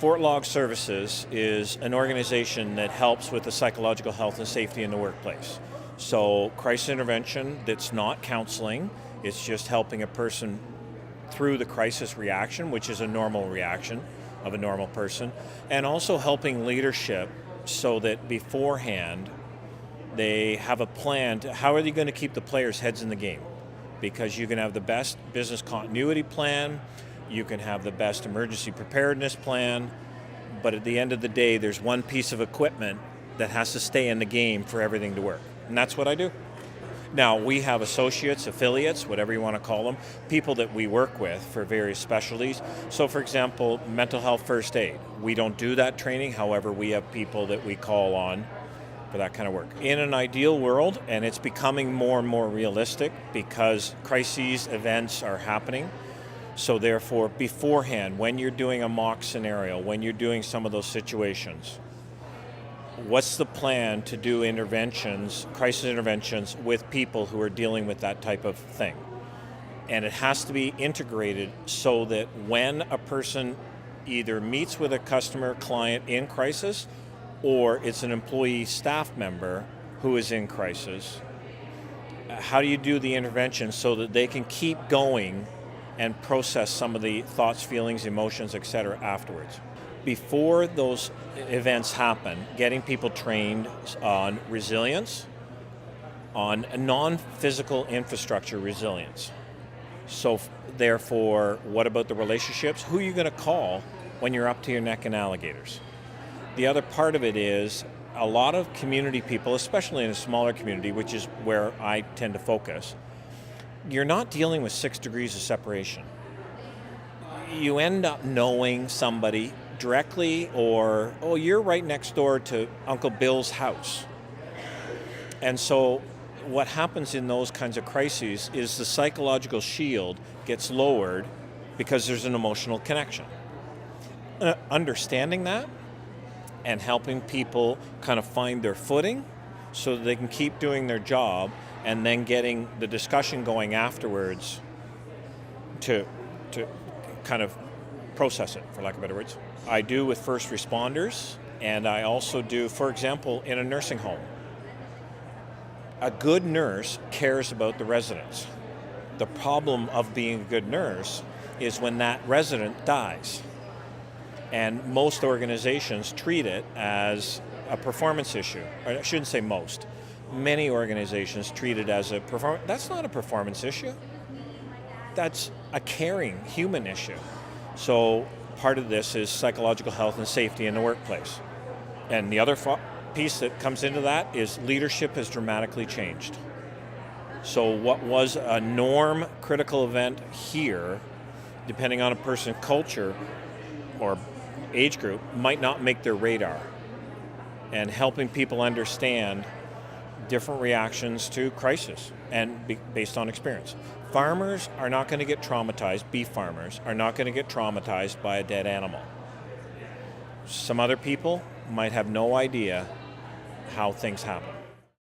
Fort Log Services is an organization that helps with the psychological health and safety in the workplace. So crisis intervention that's not counseling, it's just helping a person through the crisis reaction, which is a normal reaction of a normal person, and also helping leadership so that beforehand they have a plan to how are they going to keep the players' heads in the game. Because you can have the best business continuity plan, you can have the best emergency preparedness plan, but at the end of the day, there's one piece of equipment that has to stay in the game for everything to work. And that's what I do. Now, we have associates, affiliates, whatever you want to call them, people that we work with for various specialties. So, for example, mental health first aid. We don't do that training, however, we have people that we call on for that kind of work. In an ideal world, and it's becoming more and more realistic because crises, events are happening, so therefore beforehand, when you're doing a mock scenario, when you're doing some of those situations, what's the plan to do interventions, crisis interventions with people who are dealing with that type of thing? And it has to be integrated so that when a person either meets with a customer, client in crisis, or it's an employee staff member who is in crisis, how do you do the intervention so that they can keep going and process some of the thoughts, feelings, emotions, etc. afterwards? Before those events happen, getting people trained on resilience, on non-physical infrastructure resilience. So therefore, what about the relationships? Who are you going to call when you're up to your neck in alligators? The other part of it is a lot of community people, especially in a smaller community, which is where I tend to focus, you're not dealing with 6 degrees of separation. You end up knowing somebody directly or, oh, you're right next door to Uncle Bill's house. And so what happens in those kinds of crises is the psychological shield gets lowered because there's an emotional connection. Understanding that and helping people kind of find their footing so that they can keep doing their job and then getting the discussion going afterwards to kind of process it, for lack of better words. I do with first responders, and I also do, for example, in a nursing home. A good nurse cares about the residents. The problem of being a good nurse is when that resident dies. And most organizations treat it as a performance issue. Or I shouldn't say most. Many organizations treat it as a performance. That's not a performance issue. That's a caring human issue. So part of this is psychological health and safety in the workplace. And the other piece that comes into that is leadership has dramatically changed. So what was a norm critical event here, depending on a person's culture or age group, might not make their radar. And helping people understand different reactions to crisis and based on experience. Farmers are not going to get traumatized, beef farmers are not going to get traumatized by a dead animal. Some other people might have no idea how things happen.